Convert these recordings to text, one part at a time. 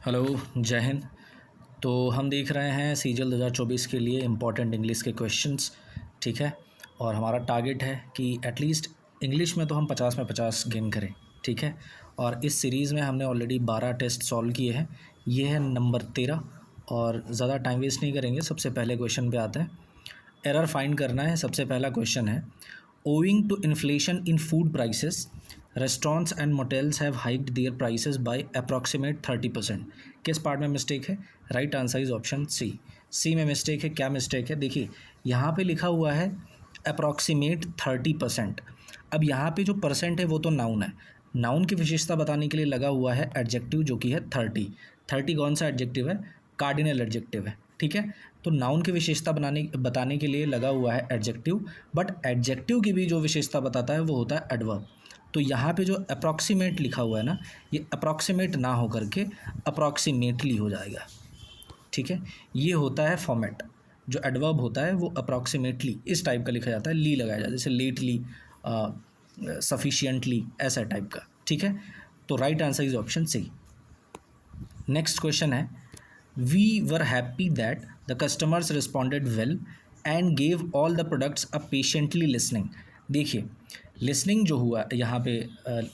Hello, जय हिंद। तो हम देख रहे हैं सीजीएल 2024 के लिए इम्पॉर्टेंट इंग्लिश के क्वेश्चंस, ठीक है। और हमारा टारगेट है कि एटलीस्ट इंग्लिश में तो हम 50 में 50 गेन करें, ठीक है। और इस सीरीज़ में हमने ऑलरेडी 12 टेस्ट सॉल्व किए हैं, ये है नंबर 13। और ज़्यादा टाइम वेस्ट नहीं करेंगे, सबसे पहले क्वेश्चन पे आते हैं। एरर फाइंड करना है। सबसे पहला क्वेश्चन है, owing to inflation in food prices restaurants and motels have hiked their prices by approximate 30%। किस पार्ट में मिस्टेक है? Right answer is option C में मिस्टेक है। क्या मिस्टेक है? देखिए, यहाँ पे लिखा हुआ है अप्रॉक्सीमेट 30%। अब यहाँ पे जो परसेंट है वो तो नाउन है, नाउन की विशेषता बताने के लिए लगा हुआ है एडजेक्टिव जो कि है 30। कौन सा एडजेक्टिव है? कार्डिनल एडजेक्टिव है, ठीक है। तो नाउन की विशेषता बताने के लिए लगा हुआ है एडजेक्टिव, बट एडजेक्टिव की भी जो विशेषता बताता है वो होता है एडवर्ब। तो यहाँ पे जो अप्रॉक्सीमेट लिखा हुआ है ना, ये अप्रॉक्सीमेट ना हो करके अप्रॉक्सीमेटली हो जाएगा, ठीक है। ये होता है फॉर्मेट। जो एडवर्ब होता है वो अप्रॉक्सीमेटली इस टाइप का लिखा जाता है, ली लगाया जाता है, जैसे लेटली, सफिशिएंटली, ऐसा टाइप का, ठीक है। तो right answer is option C. Next question है, we were happy that the customers responded well and gave all the products a patiently listening. देखिए, लिसनिंग जो हुआ यहाँ पे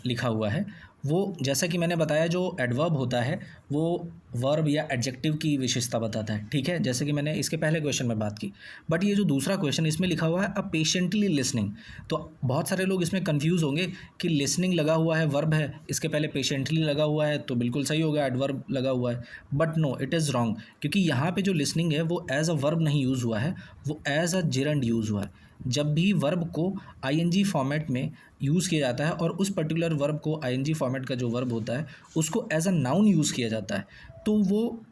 लिखा हुआ है, वो जैसा कि मैंने बताया, जो एडवर्ब होता है वो वर्ब या एडजेक्टिव की विशेषता बताता है, ठीक है, जैसे कि मैंने इसके पहले क्वेश्चन में बात की। बट ये जो दूसरा क्वेश्चन इसमें लिखा हुआ है अ पेशेंटली लिसनिंग, तो बहुत सारे लोग इसमें कंफ्यूज होंगे कि लिसनिंग लगा हुआ है, वर्ब है, इसके पहले पेशेंटली लगा हुआ है, तो बिल्कुल सही होगा, एडवर्ब लगा हुआ है। But no, it is wrong, क्योंकि यहाँ पे जो लिसनिंग है वो एज अ वर्ब नहीं यूज़ हुआ है, वो एज अ जिरंड यूज़ हुआ है। जब भी वर्ब को आईएनजी फॉर्मेट में यूज़ किया जाता है और उस पर्टिकुलर वर्ब को, आईएनजी फॉर्मेट का जो वर्ब होता है उसको एज अ नाउन यूज़ किया जाता है, तो वो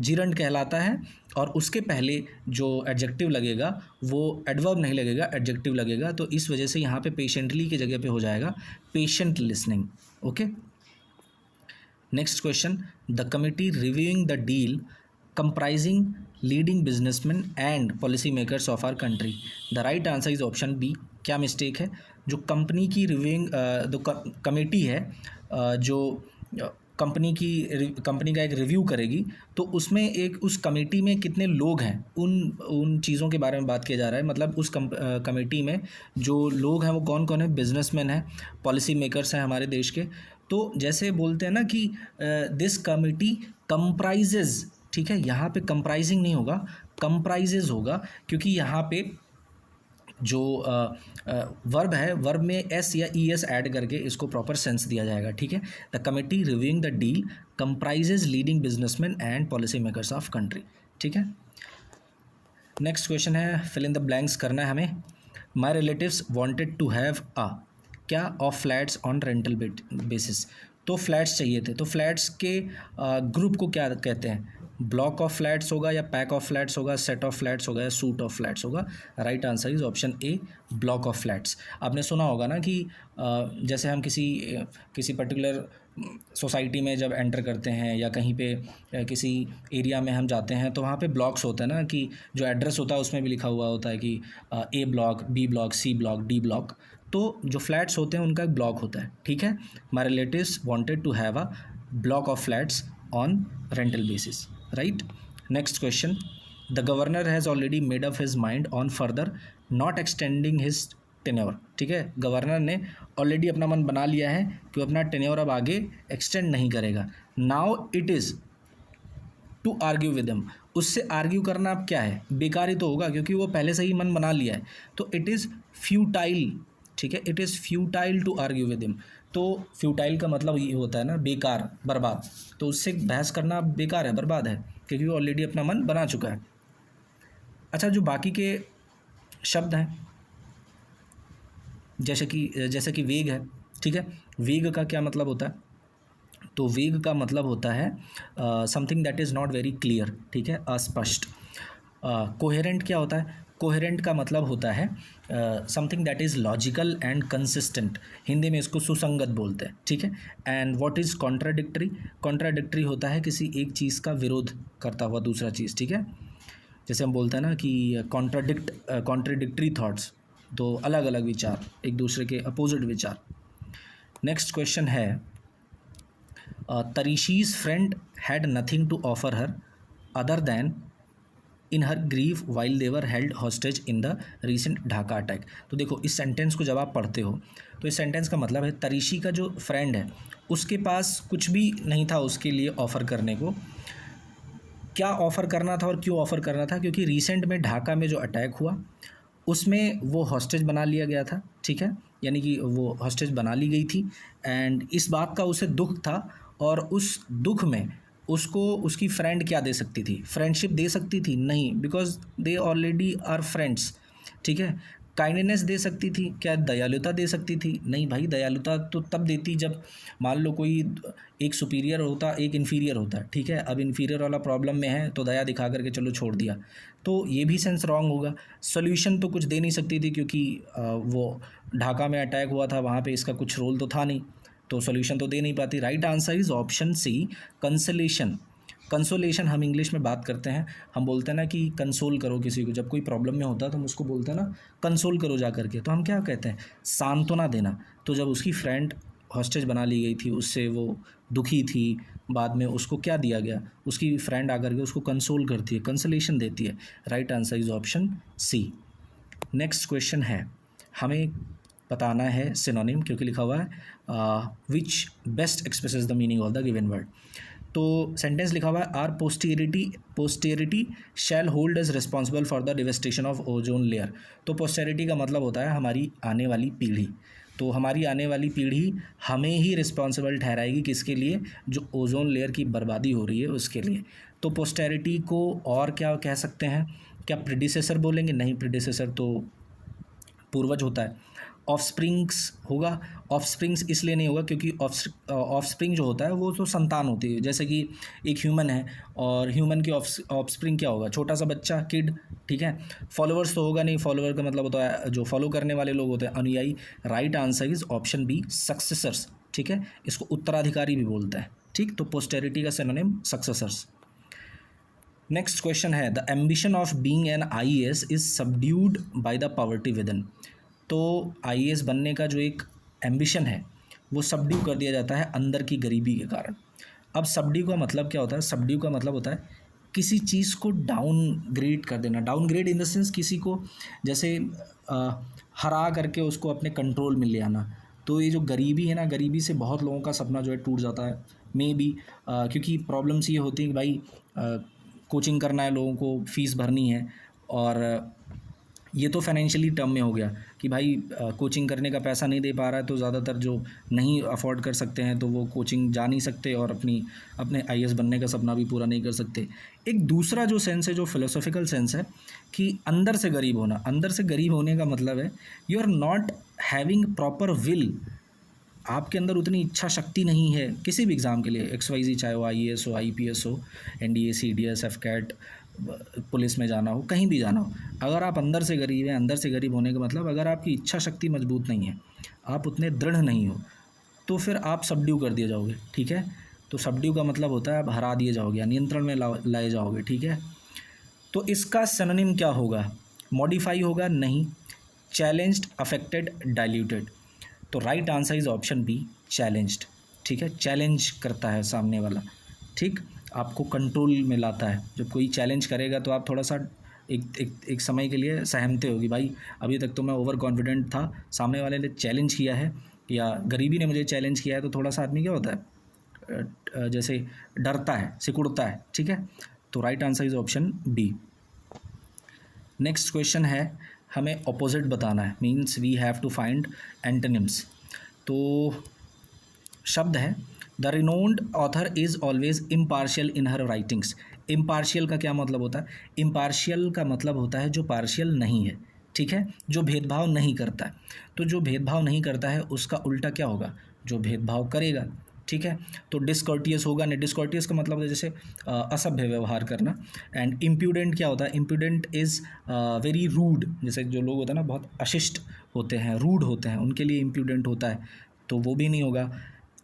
जिरंड कहलाता है। और उसके पहले जो एडजेक्टिव लगेगा वो एडवर्ब नहीं लगेगा, एडजेक्टिव लगेगा। तो इस वजह से यहाँ पे पेशेंटली की जगह पे हो जाएगा patient listening. Okay, next question, the committee reviewing the deal comprising leading businessmen and policy makers of our country। The right answer is option B. क्या मिस्टेक है? जो कंपनी की रिव्यूइंग जो कमेटी है, जो कंपनी का एक रिव्यू करेगी, तो उसमें एक उस कमेटी में कितने लोग हैं, उन चीज़ों के बारे में बात किया जा रहा है। मतलब उस कमेटी में जो लोग हैं वो कौन कौन है? बिजनेसमैन हैं, पॉलिसी मेकर्स हैं हमारे देश के। तो जैसे बोलते हैं ना कि दिस कमेटी कंप्राइजेज, ठीक है, यहाँ पे कंप्राइजिंग नहीं होगा, कंप्राइजेज होगा, क्योंकि यहाँ पे जो वर्ब है, वर्ब में एस या ई एस ऐड करके इसको प्रॉपर सेंस दिया जाएगा, ठीक है। The committee reviewing the deal comprises leading businessman and policy makers of country, ठीक है। नेक्स्ट क्वेश्चन है, फिल इन द ब्लैंक्स करना है हमें। My relatives wanted to have a क्या of flats on rental basis. तो फ्लैट्स चाहिए थे, तो फ्लैट्स के ग्रुप को क्या कहते हैं? ब्लॉक ऑफ फ्लैट्स होगा या पैक ऑफ फ्लैट्स होगा, सेट ऑफ फ्लैट्स होगा या सूट ऑफ फ्लैट्स होगा? Right answer is option A, block of flats. आपने सुना होगा ना कि जैसे हम किसी पर्टिकुलर सोसाइटी में जब एंटर करते हैं या कहीं पे किसी एरिया में हम जाते हैं, तो वहाँ पे ब्लॉक्स होते हैं ना, कि जो एड्रेस होता है उसमें भी लिखा हुआ होता है कि A block, B block, C block, D block. तो जो फ्लैट्स होते हैं उनका एक ब्लॉक होता है, ठीक है। My relatives wanted to have a block of flats on rental basis, right. Next question, the governor has already made up his mind on further not extending his tenure, ठीक है। गवर्नर ने already अपना मन बना लिया है कि वो अपना टेन्योर अब आगे एक्सटेंड नहीं करेगा। Now it is to argue with him. उससे आर्ग्यू करना अब क्या है? बेकार ही तो होगा, क्योंकि वो पहले से ही मन बना लिया है। तो इट इज़ फ्यूटाइल, ठीक है, it is futile to argue with him. तो फ्यूटाइल का मतलब ये होता है ना, बेकार, बर्बाद। तो उससे बहस करना बेकार है, बर्बाद है, क्योंकि वो ऑलरेडी अपना मन बना चुका है। अच्छा, जो बाकी के शब्द हैं, जैसे कि वेग है, ठीक है। वेग का क्या मतलब होता है? तो वेग का मतलब होता है something that is not very clear, ठीक है, अस्पष्ट। कोहेरेंट क्या होता है? कोहेरेंट का मतलब होता है something that is logical and consistent. Hindi में इसको सुसंगत बोलते हैं, ठीक है। And what is contradictory? Contradictory होता है किसी एक चीज़ का विरोध करता हुआ दूसरा चीज़, ठीक है। जैसे हम बोलते हैं ना कि कॉन्ट्राडिक्टरी थॉट्स, तो अलग अलग विचार, एक दूसरे के अपोजिट विचार। नेक्स्ट क्वेश्चन है, Tarishi's friend had nothing to offer her other than in her grief while they were held hostage in the recent Dhaka attack. तो देखो इस सेंटेंस को जब आप पढ़ते हो तो इस सेंटेंस का मतलब है तरीशी का जो फ्रेंड है उसके पास कुछ भी नहीं था उसके लिए ऑफ़र करने को। क्या ऑफ़र करना था और क्यों ऑफ़र करना था? क्योंकि रिसेंट में ढाका में जो अटैक हुआ उसमें वो हॉस्टेज बना लिया गया था, ठीक है, यानी कि वो हॉस्टेज बना ली गई थी एंड इस बात का उसे दुख था और उस दुख में उसको उसकी फ्रेंड क्या दे सकती थी? फ्रेंडशिप दे सकती थी? नहीं, because they already are friends, ठीक है। काइंडनेस दे सकती थी? क्या दयालुता दे सकती थी? नहीं भाई, दयालुता तो तब देती जब मान लो कोई एक सुपीरियर होता, एक इन्फीरियर होता, ठीक है। अब इन्फीरियर वाला प्रॉब्लम में है तो दया दिखा करके चलो छोड़ दिया, तो ये भी सेंस रॉन्ग होगा। सोल्यूशन तो कुछ दे नहीं सकती थी क्योंकि वो ढाका में अटैक हुआ था, वहाँ पे इसका कुछ रोल तो था नहीं, तो सोल्यूशन तो दे नहीं पाती। Right answer is option C, consolation. Consolation हम इंग्लिश में बात करते हैं, हम बोलते हैं ना कि कंसोल करो किसी को, जब कोई प्रॉब्लम में होता है तो हम उसको बोलते हैं ना कंसोल करो जा करके, तो हम क्या कहते हैं? सांत्वना देना। तो जब उसकी फ्रेंड हॉस्टेज बना ली गई थी, उससे वो दुखी थी, बाद में उसको क्या दिया गया? उसकी फ्रेंड आकर के उसको कंसोल करती है, कंसोलेशन देती है। Right answer is option C. Next question है, हमें बताना है सिनोनिम, क्योंकि लिखा हुआ है which best expresses the meaning of the given word. तो सेंटेंस लिखा हुआ है our posterity shall hold as responsible for the devastation of ozone layer. तो पोस्टेरिटी का मतलब होता है हमारी आने वाली पीढ़ी, तो हमारी आने वाली पीढ़ी हमें ही रिस्पॉन्सिबल ठहराएगी, किसके लिए? जो ओजोन लेयर की बर्बादी हो रही है उसके लिए। तो पोस्टेरिटी को और क्या कह सकते हैं? क्या प्रीडिसेसर बोलेंगे? नहीं, प्रीडिसेसर तो पूर्वज होता है। ऑफस्प्रिंग्स होगा, ऑफस्प्रिंग्स इसलिए नहीं होगा क्योंकि ऑफस्प्रिंग जो होता है वो तो संतान होती है, जैसे कि एक ह्यूमन है और ह्यूमन की ऑफस्प्रिंग क्या होगा? छोटा सा बच्चा, किड, ठीक है। फॉलोअर्स तो होगा नहीं, फॉलोअर का मतलब होता है जो फॉलो करने वाले लोग होते हैं, अनुयायी। Right answer is option B, successors, ठीक है। इसको उत्तराधिकारी भी बोलते हैं, ठीक। तो पोस्टेरिटी का सिनोनिम सक्सेसर्स। नेक्स्ट क्वेश्चन है the ambition of being an IAS is subdued by the poverty within. तो आईएएस बनने का जो एक एम्बिशन है वो सबड्यू कर दिया जाता है अंदर की गरीबी के कारण। अब सबड्यू का मतलब क्या होता है? सबड्यू का मतलब होता है किसी चीज़ को डाउन ग्रेड कर देना। Down grade in the sense किसी को जैसे हरा करके उसको अपने कंट्रोल में ले आना। तो ये जो गरीबी है ना, गरीबी से बहुत लोगों का सपना जो है टूट जाता है, मे बी क्योंकि प्रॉब्लम्स ये होती है कि भाई कोचिंग करना है, लोगों को फ़ीस भरनी है, और ये तो फाइनेंशियली टर्म में हो गया कि भाई कोचिंग करने का पैसा नहीं दे पा रहा है, तो ज़्यादातर जो नहीं अफोर्ड कर सकते हैं तो वो कोचिंग जा नहीं सकते और अपने आईएएस बनने का सपना भी पूरा नहीं कर सकते। एक दूसरा जो सेंस है, जो फिलोसॉफिकल सेंस है, कि अंदर से गरीब होना। अंदर से गरीब होने का मतलब है you are not having proper will, आपके अंदर उतनी इच्छा शक्ति नहीं है किसी भी एग्ज़ाम के लिए, XYZ, चाहे वो आईएएस हो, आईपीएस हो, एनडीए, सीडीएस, एफकैट, पुलिस में जाना हो, कहीं भी जाना हो। अगर आप अंदर से गरीब हैं, अंदर से गरीब होने का मतलब अगर आपकी इच्छा शक्ति मजबूत नहीं है, आप उतने दृढ़ नहीं हो, तो फिर आप सबड्यू कर दिए जाओगे, ठीक है। तो सबड्यू का मतलब होता है आप हरा दिए जाओगे, नियंत्रण में लाए जाओगे, ठीक है। तो इसका सिनोनिम क्या होगा? मॉडिफाई होगा? नहीं। Challenged, affected, diluted. तो right answer is option B, challenged, ठीक है। चैलेंज करता है सामने वाला, ठीक, आपको कंट्रोल में लाता है। जब कोई चैलेंज करेगा तो आप थोड़ा सा एक समय के लिए सहमते हो कि भाई अभी तक तो मैं ओवर कॉन्फिडेंट था, सामने वाले ने चैलेंज किया है या गरीबी ने मुझे चैलेंज किया है, तो थोड़ा सा आदमी क्या होता है, जैसे डरता है, सिकुड़ता है, ठीक है। तो right answer is option B. Next question है, हमें ऑपोजिट बताना है, means we have to find antonyms. तो शब्द है the renowned author is always impartial in her writings. Impartial का क्या मतलब होता है? इम्पार्शियल का मतलब होता है जो पार्शियल नहीं है, ठीक है, जो भेदभाव नहीं करता है। तो जो भेदभाव नहीं करता है उसका उल्टा क्या होगा? जो भेदभाव करेगा, ठीक है। तो डिसकॉर्टियस होगा नहीं, डिसकॉर्टियस का मतलब है जैसे असभ्य व्यवहार करना। एंड इम्प्यूडेंट क्या होता है? इम्प्यूडेंट इज़ वेरी रूड, जैसे जो लोग होते हैं ना बहुत अशिष्ट होते हैं, रूड होते हैं, उनके लिए इम्प्यूडेंट होता है, तो वो भी नहीं होगा।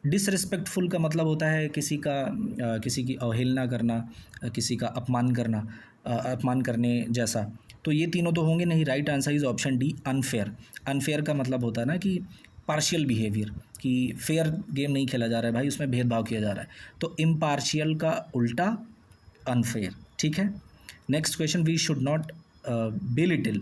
डिसरिस्पेक्टफुल का मतलब होता है किसी की अवहेलना करना, किसी का अपमान करना, अपमान करने जैसा। तो ये तीनों तो होंगे नहीं। Right answer is option D, unfair. Unfair का मतलब होता है ना कि पार्शियल बिहेवियर, कि फेयर गेम नहीं खेला जा रहा है भाई, उसमें भेदभाव किया जा रहा है। तो इम्पार्शियल का उल्टा अनफेयर, ठीक है। Next question, we should not belittle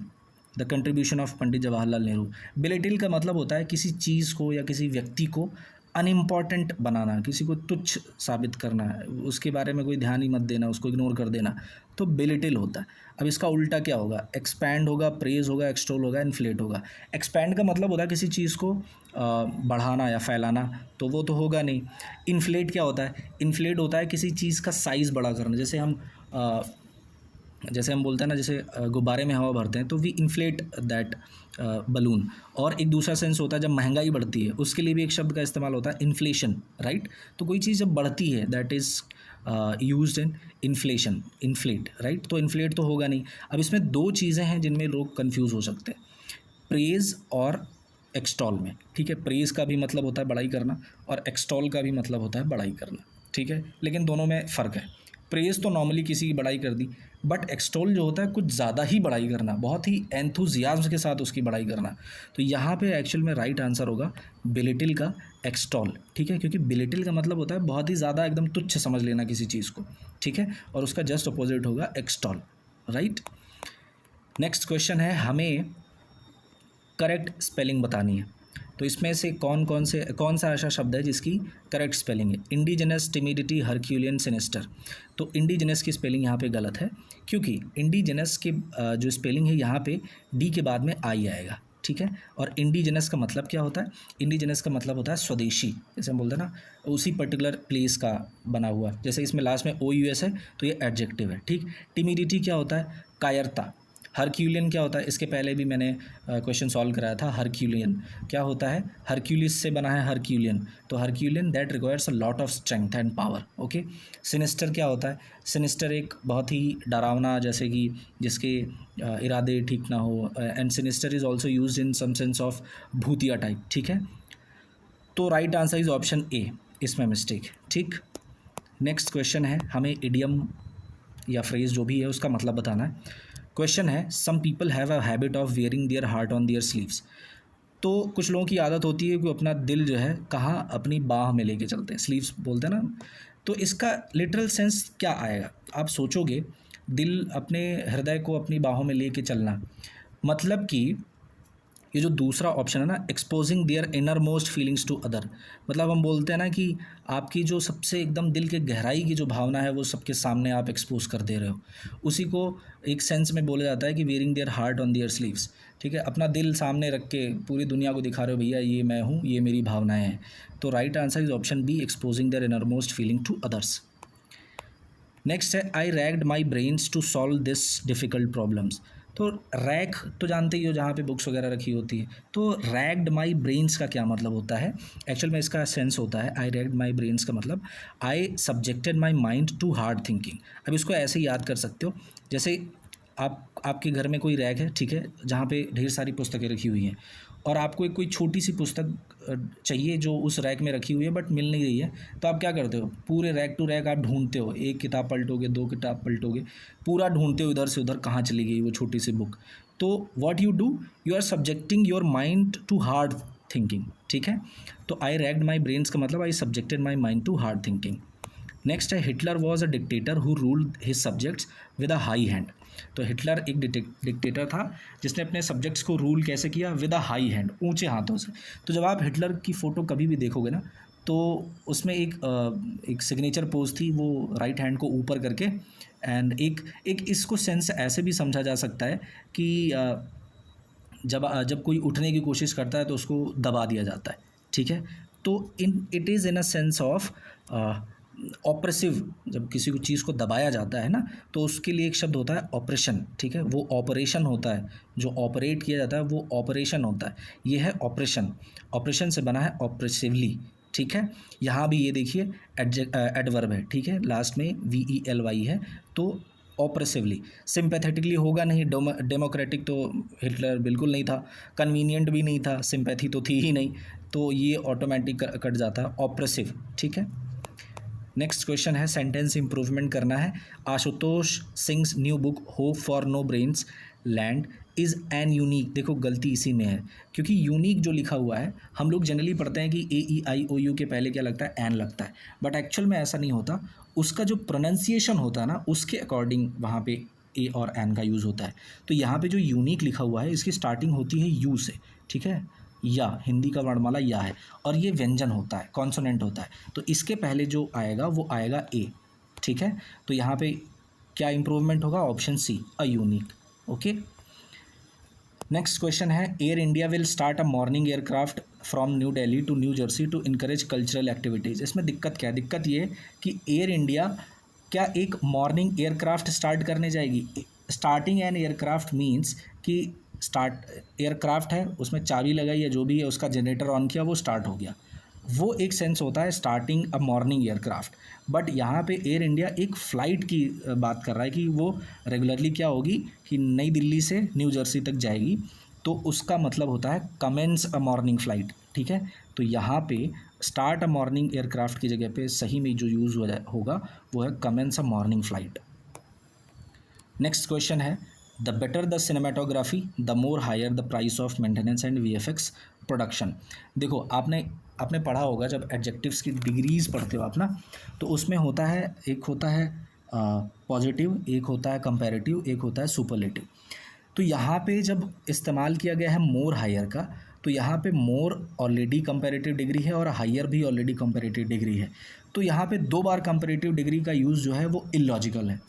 the contribution of Pandit Jawaharlal Nehru. Belittle का मतलब होता है किसी चीज़ को या किसी व्यक्ति को अनइम्पॉर्टेंट बनाना, किसी को तुच्छ साबित करना, उसके बारे में कोई ध्यान ही मत देना, उसको इग्नोर कर देना, तो बिलिटिल होता है। अब इसका उल्टा क्या होगा, एक्सपैंड होगा, प्रेज होगा, एक्सटोल होगा, इन्फ्लेट होगा। एक्सपैंड का मतलब होता है किसी चीज़ को बढ़ाना या फैलाना, तो वो तो होगा नहीं। इन्फ्लेट क्या होता है, इन्फ्लेट होता है किसी चीज़ का साइज़ बड़ा करना, जैसे हम बोलते हैं ना, जैसे गुब्बारे में हवा भरते हैं, तो वी इन्फ्लेट दैट बलून। और एक दूसरा सेंस होता है जब महंगाई बढ़ती है, उसके लिए भी एक शब्द का इस्तेमाल होता है, इन्फ्लेशन, राइट। तो कोई चीज़ जब बढ़ती है, that is used in inflation, inflate, right. तो इन्फ्लेट तो होगा नहीं। अब इसमें दो चीज़ें हैं जिनमें लोग कन्फ्यूज़ हो सकते हैं, प्रेज़ और एक्सटॉल में, ठीक है। प्रेज़ का भी मतलब होता है बड़ाई करना, और एक्सटॉल का भी मतलब होता है बड़ाई करना, ठीक है। लेकिन दोनों में फ़र्क है। प्रेज़ तो नॉर्मली किसी की बड़ाई कर दी, बट एक्सटॉल जो होता है कुछ ज़्यादा ही बड़ाई करना, बहुत ही एंथुजियाज्म के साथ उसकी बड़ाई करना। तो यहाँ पे एक्चुअल में राइट आंसर होगा बिलिटिल का एक्सटॉल, ठीक है। क्योंकि बिलिटिल का मतलब होता है बहुत ही ज़्यादा एकदम तुच्छ समझ लेना किसी चीज़ को, ठीक है। और उसका जस्ट अपोजिट होगा एक्सटॉल, राइट। नेक्स्ट क्वेश्चन है, हमें करेक्ट स्पेलिंग बतानी है। तो इसमें से कौन सा ऐसा शब्द है जिसकी करेक्ट स्पेलिंग है। Indigenous, timidity, Herculean, sinister. तो इंडिजिनस की स्पेलिंग यहाँ पे गलत है, क्योंकि इंडिजिनस की जो स्पेलिंग है यहाँ पे डी के बाद में आई आएगा, ठीक है। और इंडिजिनस का मतलब क्या होता है, इंडिजिनस का मतलब होता है स्वदेशी, जैसे हम बोलते हैं ना, उसी पर्टिकुलर प्लेस का बना हुआ। जैसे इसमें लास्ट में ओ यू एस है, तो ये एडजेक्टिव है, ठीक। टिमिडिटी क्या होता है, कायरता। हरक्यूलियन क्या होता है, इसके पहले भी मैंने क्वेश्चन सॉल्व कराया था। हरक्यूलियन क्या होता है, हरक्यूलिस से बना है हरक्यूलियन, तो Herculean that requires a lot of strength and power, okay. Sinister क्या होता है, सिनिस्टर एक बहुत ही डरावना, जैसे कि जिसके इरादे ठीक ना हो, and sinister is also use in some sense of भूतिया टाइप, ठीक है। तो right answer is option A, इसमें मिस्टेक, ठीक। नेक्स्ट क्वेश्चन है, हमें इडियम या फ्रेज जो भी है उसका मतलब बताना है। क्वेश्चन है, some people have a habit of wearing their heart on their sleeves. तो कुछ लोगों की आदत होती है कि अपना दिल जो है कहाँ, अपनी बाह में लेके चलते हैं, स्लीव्स बोलते हैं ना। तो इसका लिटरल सेंस क्या आएगा, आप सोचोगे, दिल अपने हृदय को अपनी बाहों में लेके चलना, मतलब कि ये जो दूसरा ऑप्शन है ना, exposing their inner most feelings to other, मतलब हम बोलते हैं ना कि आपकी जो सबसे एकदम दिल के गहराई की जो भावना है वो सबके सामने आप एक्सपोज कर दे रहे हो, उसी को एक सेंस में बोला जाता है कि wearing their heart on their sleeves, ठीक है। अपना दिल सामने रख के पूरी दुनिया को दिखा रहे हो, भैया ये मैं हूँ, ये मेरी भावनाएं हैं। तो right answer is option B, exposing their inner most feeling to others. Next है, I ragged my brains to solve this difficult problems. तो रैक तो जानते ही हो, जहाँ पे बुक्स वगैरह रखी होती है। तो रैग्ड माई ब्रेन्स का क्या मतलब होता है, एक्चुअल में इसका सेंस होता है, आई रैग्ड माई ब्रेन्स का मतलब I subjected my mind to hard thinking. अब इसको ऐसे ही याद कर सकते हो, जैसे आपके घर में कोई रैक है, ठीक है, जहाँ पे ढेर सारी पुस्तकें रखी हुई हैं, और आपको एक कोई छोटी सी पुस्तक चाहिए जो उस रैक में रखी हुई है बट मिल नहीं रही है, तो आप क्या करते हो, पूरे रैक टू रैक आप ढूंढते हो, एक किताब पलटोगे, दो किताब पलटोगे, पूरा ढूंढते हो इधर से उधर कहाँ चली गई वो छोटी सी बुक। तो what you do, you are subjecting your mind to hard thinking, ठीक है। तो आई रैक्ड माई ब्रेन्स का मतलब I subjected my mind to hard thinking. Next है, Hitler was a dictator who ruled his subjects with a high hand. तो Hitler एक dictator था जिसने अपने सब्जेक्ट्स को रूल कैसे किया, विद अ हाई हैंड, ऊंचे हाथों से। तो जब आप हिटलर की फ़ोटो कभी भी देखोगे ना, तो उसमें एक सिग्नेचर पोज थी, वो राइट हैंड को ऊपर करके, एंड एक इसको सेंस ऐसे भी समझा जा सकता है कि जब कोई उठने की कोशिश करता है तो उसको दबा दिया जाता है, ठीक है। तो it is in a sense of oppressive, जब किसी को चीज़ को दबाया जाता है ना, तो उसके लिए एक शब्द होता है ऑपरेशन, ठीक है। वो ऑपरेशन होता है, जो ऑपरेट किया जाता है वो ऑपरेशन होता है, ये है ऑपरेशन। ऑपरेशन से बना है ऑपरेसिवली, ठीक है। यहाँ भी ये देखिए एडवर्ब है, ठीक है, लास्ट में VELY है, तो ऑपरेसिवली। सिंपैथेटिकली होगा नहीं, डेमोक्रेटिक तो हिटलर बिल्कुल नहीं था, कन्वीनियंट भी नहीं था, सिंपैथी तो थी ही नहीं, तो ये ऑटोमेटिक कट जाता है, ऑपरेसिव, ठीक है। नेक्स्ट क्वेश्चन है, सेंटेंस इंप्रूवमेंट करना है। Ashutosh Singh's new book hope for no brains land is an unique, देखो गलती इसी में है, क्योंकि यूनिक जो लिखा हुआ है हम लोग जनरली पढ़ते हैं कि AEIOU के पहले क्या लगता है, एन लगता है, बट एक्चुअल में ऐसा नहीं होता। उसका जो प्रोनाउंसिएशन होता है ना, उसके अकॉर्डिंग वहाँ पे ए और एन का यूज़ होता है। तो यहाँ पे जो यूनिक लिखा हुआ है इसकी स्टार्टिंग होती है यू से, ठीक है, या हिंदी का वर्णमाला या है, और ये व्यंजन होता है, कॉन्सोनेंट होता है, तो इसके पहले जो आएगा वो आएगा ए, ठीक है। तो यहाँ पे क्या इंप्रूवमेंट होगा, option C, a unique. Okay, next question है, Air India will start a morning aircraft from New Delhi to New Jersey to encourage cultural activities. इसमें दिक्कत क्या है, दिक्कत ये है कि एयर इंडिया क्या एक मॉर्निंग एयरक्राफ्ट स्टार्ट करने जाएगी। स्टार्टिंग एन एयरक्राफ्ट मीन्स कि स्टार्ट एयरक्राफ्ट है, उसमें चाबी लगाई है, जो भी है उसका जनरेटर ऑन किया, वो स्टार्ट हो गया, वो एक सेंस होता है starting a morning aircraft. But यहाँ पे एयर इंडिया एक फ़्लाइट की बात कर रहा है कि वो रेगुलरली क्या होगी कि नई दिल्ली से न्यू जर्सी तक जाएगी, तो उसका मतलब होता है कमेंस अ मॉर्निंग फ़्लाइट, ठीक है। तो यहाँ पे स्टार्ट अ मॉर्निंग एयरक्राफ्ट की जगह पे सही में जो यूज़ होगा वो है commence a morning flight. Next question है, the better the cinematography the more higher the price of maintenance and VFX production. देखो आपने आपने पढ़ा होगा जब एडजेक्टिव्स की डिग्रीज पढ़ते हो आप ना, तो उसमें होता है, एक होता है पॉजिटिव, एक होता है कंपैरेटिव, एक होता है सुपरलेटिव। तो यहाँ पे जब इस्तेमाल किया गया है मोर हायर का, तो यहाँ पे मोर ऑलरेडी कंपैरेटिव डिग्री है और हायर भी ऑलरेडी कंपैरेटिव डिग्री है, तो यहाँ पे दो बार कंपैरेटिव डिग्री का यूज़ जो है वो इलॉजिकल है।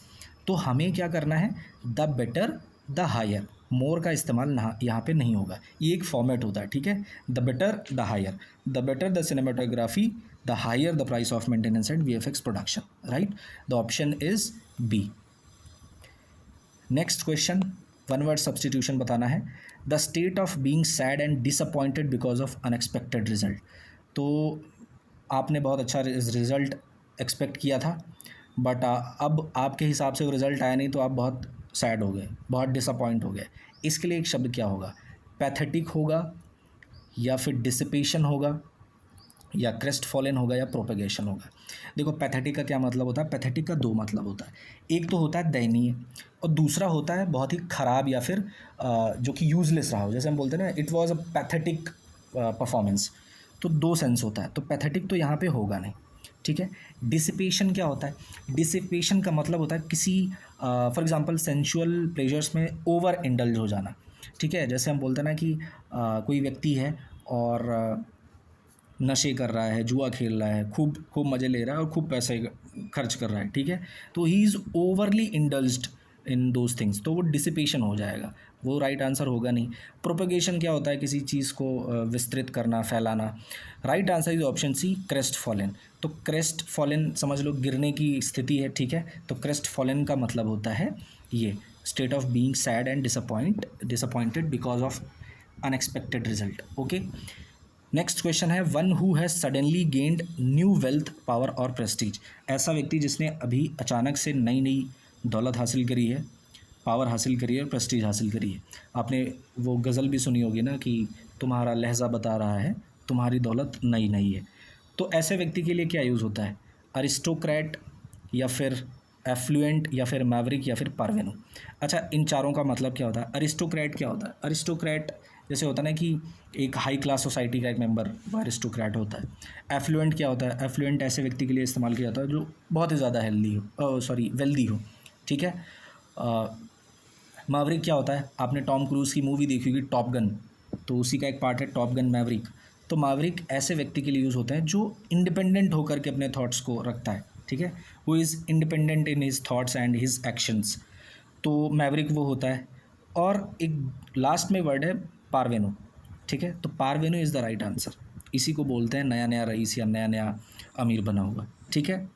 तो हमें क्या करना है, द बेटर द हायर, मोर का इस्तेमाल यहाँ पे नहीं होगा, ये एक फॉर्मेट होता है, ठीक है। The better the higher, the better the cinematography the higher the price of maintenance and VFX production, right. The option is B. Next question, one word substitution बताना है, the state of being sad and disappointed because of unexpected result. तो आपने बहुत अच्छा result expect किया था, but अब आपके हिसाब से वो रिज़ल्ट आया नहीं, तो आप बहुत सैड हो गए, बहुत डिसअपॉइंट हो गए। इसके लिए एक शब्द क्या होगा, पैथेटिक होगा, या फिर डिसिपेशन होगा, या क्रेस्ट फॉलन होगा, या प्रोपेगेशन होगा। देखो पैथेटिक का क्या मतलब होता है, पैथेटिक का दो मतलब होता है, एक तो होता है दयनीय, और दूसरा होता है बहुत ही ख़राब या फिर जो कि यूज़लेस रहा हो, जैसे हम बोलते हैं ना, it was a pathetic performance. तो दो सेंस होता है, तो पैथेटिक तो यहाँ पे होगा नहीं, ठीक है। डिसिपेशन क्या होता है, डिसिपेशन का मतलब होता है किसी फॉर एग्जांपल सेंसुअल प्लेजर्स में ओवर इंडल्ज हो जाना, ठीक है। जैसे हम बोलते हैं ना कि कोई व्यक्ति है और नशे कर रहा है, जुआ खेल रहा है, खूब खूब मज़े ले रहा है और खूब पैसे खर्च कर रहा है, ठीक है, तो he is overly indulged in those things, तो वो डिसिपेशन हो जाएगा, वो राइट आंसर होगा नहीं। प्रोपेगेशन क्या होता है, किसी चीज़ को विस्तृत करना, फैलाना। Right answer is option C, crestfallen. तो क्रेस्ट फॉलन समझ लो गिरने की स्थिति है, ठीक है, तो क्रेस्ट फॉलन का मतलब होता है ये state of being sad and disappointed because of unexpected result. Okay, next question है, one who has suddenly gained new wealth power और प्रेस्टीज। ऐसा व्यक्ति जिसने अभी अचानक से नई नई दौलत हासिल करी है, पावर हासिल करी है और प्रेस्टीज हासिल करी है। आपने वो गज़ल भी सुनी होगी ना कि तुम्हारा लहजा बता रहा है तुम्हारी दौलत नई नई है। तो ऐसे व्यक्ति के लिए क्या यूज़ होता है, अरिस्टोक्रेट, या फिर एफ्लुएंट, या फिर मैवरिक, या फिर पार्वेनु। अच्छा, इन चारों का मतलब क्या होता है। अरिस्टोक्रेट क्या होता है, अरिस्टोक्रेट जैसे होता है ना कि एक हाई क्लास सोसाइटी का एक मेंबर, वो अरिस्टोक्रेट होता है। एफ्लुएंट क्या होता है, एफ्लुएंट ऐसे व्यक्ति के लिए इस्तेमाल किया जाता है जो बहुत ही ज़्यादा हेल्दी हो, वेल्दी हो, ठीक है। मैवरिक क्या होता है, आपने टॉम क्रूज़ की मूवी देखी होगी टॉप गन, तो उसी का एक पार्ट है टॉप गन मैवरिक। तो मैवरिक ऐसे व्यक्ति के लिए यूज़ होते हैं जो इंडिपेंडेंट होकर के अपने थॉट्स को रखता है, ठीक है, who is independent in his thoughts and his actions, तो मैवरिक वो होता है। और एक लास्ट में वर्ड है पार्वेनो, ठीक है, तो पार्वेनो इज़ द राइट आंसर। इसी को बोलते हैं नया नया रईस या नया नया अमीर बना हुआ, ठीक है।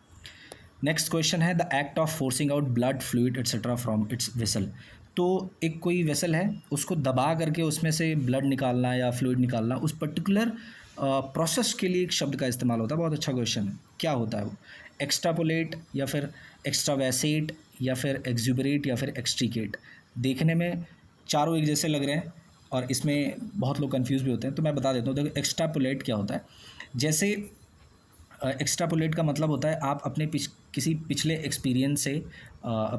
नेक्स्ट क्वेश्चन है, the act of forcing out blood fluid etcetera from its vessel. तो एक कोई वेसल है, उसको दबा करके उसमें से ब्लड निकालना या फ्लूइड निकालना, उस पर्टिकुलर प्रोसेस के लिए एक शब्द का इस्तेमाल होता है। बहुत अच्छा क्वेश्चन है, क्या होता है वो, एक्स्ट्रापोलेट, या फिर एक्स्ट्रावैसेट, या फिर एक्जुबरेट, या फिर एक्सट्रीकेट। देखने में चारों एक जैसे लग रहे हैं और इसमें बहुत लोग कंफ्यूज भी होते हैं, तो मैं बता देता हूँ। देखो एक्स्ट्रापोलेट क्या होता है, जैसे एक्स्ट्रापोलेट का मतलब होता है आप अपने किसी पिछले एक्सपीरियंस से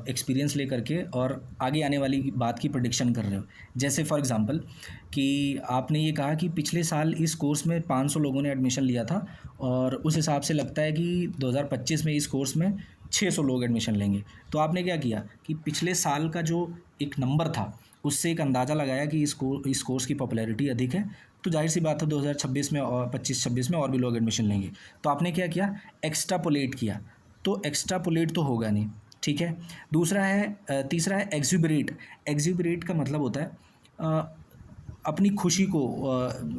एक्सपीरियंस ले करके और आगे आने वाली बात की प्रेडिक्शन कर रहे हो। जैसे फॉर एग्जांपल कि आपने ये कहा कि पिछले साल इस कोर्स में 500 लोगों ने एडमिशन लिया था और उस हिसाब से लगता है कि 2025 में इस कोर्स में 600 लोग एडमिशन लेंगे। तो आपने क्या किया कि पिछले साल का जो एक नंबर था उससे एक अंदाज़ा लगाया कि इस कोर्स की पॉपुलैरिटी अधिक है, तो जाहिर सी बात है 2026 में और 25-26 में और भी लोग एडमिशन लेंगे। तो आपने क्या किया, एक्स्ट्रापोलेट किया। तो एक्स्ट्रापोलेट तो होगा नहीं, ठीक है। दूसरा है तीसरा है एक्सुबरेट। एक्सुबरेट का मतलब होता है अपनी खुशी को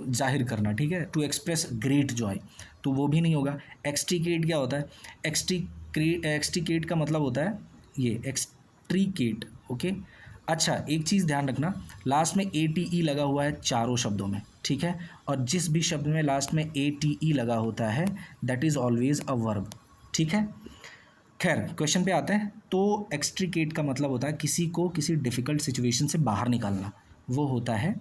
जाहिर करना, ठीक है, टू एक्सप्रेस ग्रेट जॉय, तो वो भी नहीं होगा। एक्सट्रीकेट क्या होता है, एक्सट्रीकेट का मतलब होता है ये एक्सट्रीकेट, ओके। अच्छा, एक चीज़ ध्यान रखना, लास्ट में ATE लगा हुआ है चारों शब्दों में, ठीक है, और जिस भी शब्द में लास्ट में ATE लगा होता है that is always a verb, ठीक है। खैर क्वेश्चन पे आते हैं। तो एक्सट्रीकेट का मतलब होता है किसी को किसी डिफ़िकल्ट सिचुएशन से बाहर निकालना, वो होता है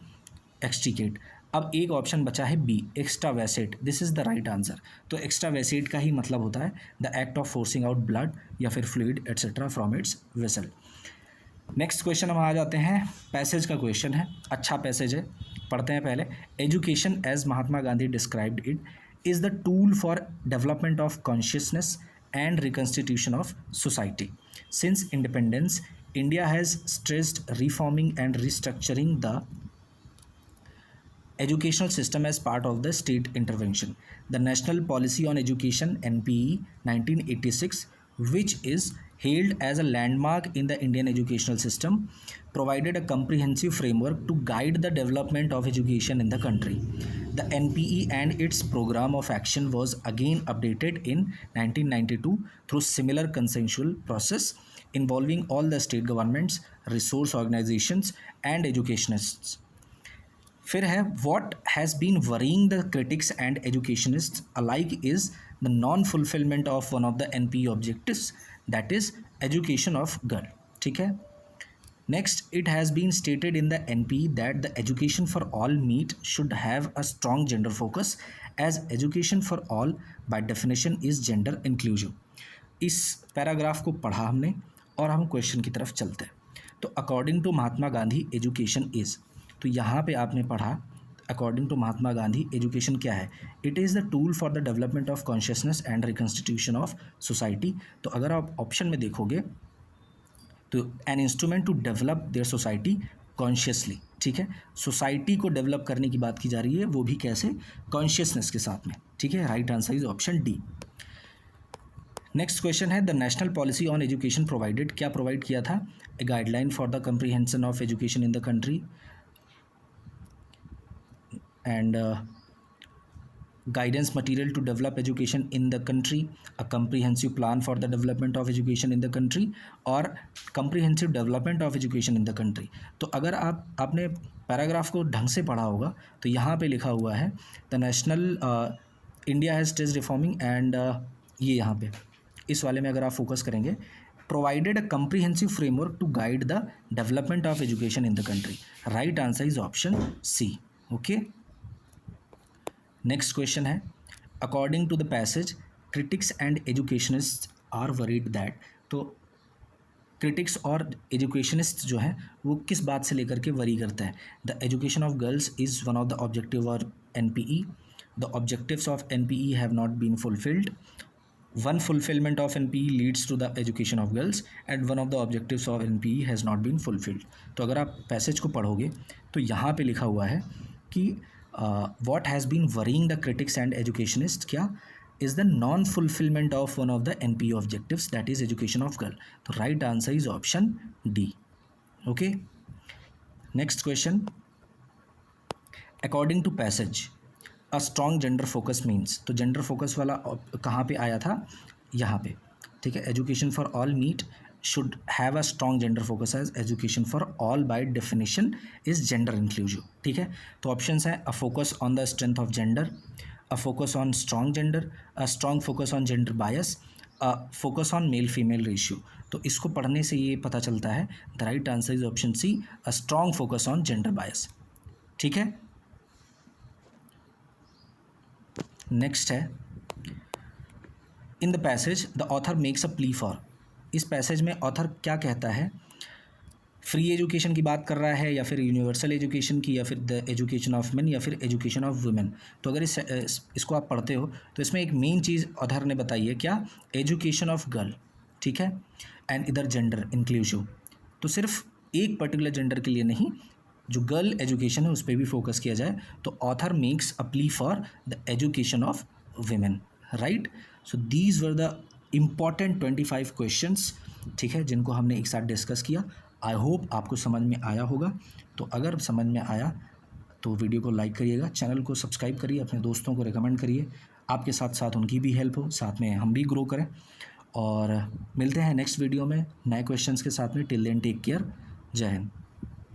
एक्सट्रीकेट। अब एक ऑप्शन बचा है B, extravasate. This is the right answer. तो एक्स्ट्रावेसेट का ही मतलब होता है the act of forcing out blood या फिर fluid etcetera from its vessel. Next question हम आ जाते हैं, पैसेज का क्वेश्चन है, अच्छा पैसेज है, पढ़ते हैं पहले। Education as Mahatma Gandhi described it is the tool for development of consciousness and reconstitution of society. Since independence, India has stressed reforming and restructuring the educational system as part of the state intervention. The National Policy on Education (NPE) 1986, which is hailed as a landmark in the Indian educational system, provided a comprehensive framework to guide the development of education in the country. The NPE and its program of action was again updated in 1992 through similar consensual process involving all the state governments, resource organizations and educationists. फिर है what has been worrying the critics and educationists alike is the non-fulfillment of one of the NPE objectives, that is education of girl, ठीक है। Next, it has been stated in the NPE that the education for all meet should have a strong gender focus, as education for all by definition is gender inclusive. इस paragraph को पढ़ा हमने और हम question की तरफ चलते हैं। तो according to Mahatma Gandhi education is, तो यहाँ पे आपने पढ़ा according to Mahatma Gandhi education क्या है, it is the tool for the development of consciousness and reconstitution of society. तो अगर आप ऑप्शन में देखोगे तो an instrument to develop their society consciously, ठीक है, सोसाइटी को डेवलप करने की बात की जा रही है, वो भी कैसे, कॉन्शियसनेस के साथ में, ठीक है। Right answer is option D. Next question है the national policy on education provided, क्या प्रोवाइड किया था, a guideline for the comprehension of education in the country and guidance material to develop education in the country, a comprehensive plan for the development of education in the country और comprehensive development of education in the country। तो अगर आपने paragraph को ढंग से पढ़ा होगा तो यहाँ पे लिखा हुआ है the national India has stressed reforming and ये यहाँ पे इस वाले में अगर आप फोकस करेंगे, provided a comprehensive framework to guide the development of education in the country. Right answer is option C. Okay. Next question है according to the passage critics and educationist are worried that, तो critics और educationist जो हैं वो किस बात से लेकर के वरी करते हैं, the education of girls is one of the objective और NPE, the objectives of NPE have not been fulfilled, one fulfilment of NPE leads to the education of girls and one of the objectives of NPE has not been fulfilled. तो अगर आप passage को पढ़ोगे तो यहाँ पे लिखा हुआ है कि what has been worrying the critics and educationists क्या is the non-fulfillment of one of the NPE objectives, that is education of girl। तो right answer is option D. Okay. Next question, according to passage a strong gender focus means, तो gender focus वाला कहाँ पे आया था, यहाँ पे, ठीक है। education for all meet should have a strong gender focus as education for all by definition is gender inclusive, ठीक है। तो ऑप्शंस हैं a focus on the strength of gender, a focus on strong gender, a strong focus on gender bias, a focus on male female ratio। तो इसको पढ़ने से ये पता चलता है the right answer is option C, a strong focus on gender bias, ठीक है। नेक्स्ट है in the passage the author makes a plea for, इस पैसेज में ऑथर क्या कहता है, फ्री एजुकेशन की बात कर रहा है या फिर यूनिवर्सल एजुकेशन की या फिर द एजुकेशन ऑफ मेन या फिर एजुकेशन ऑफ वुमेन। तो अगर इसको आप पढ़ते हो तो इसमें एक मेन चीज़ ऑथर ने बताई है, क्या, एजुकेशन ऑफ गर्ल, ठीक है, एंड इधर जेंडर इंक्लूसिव, तो सिर्फ एक पर्टिकुलर जेंडर के लिए नहीं, जो गर्ल एजुकेशन है उस पर भी फोकस किया जाए। तो author makes a plea for the education of women, right. So these were the important 25 questions, ठीक है, जिनको हमने एक साथ डिस्कस किया। आई होप आपको समझ में आया होगा। तो अगर समझ में आया तो वीडियो को लाइक करिएगा, चैनल को सब्सक्राइब करिए, अपने दोस्तों को रिकमेंड करिए, आपके साथ साथ उनकी भी हेल्प हो, साथ में हम भी ग्रो करें। और मिलते हैं नेक्स्ट वीडियो में नए क्वेश्चंस के साथ में। टिल देन टेक केयर, जय हिंद।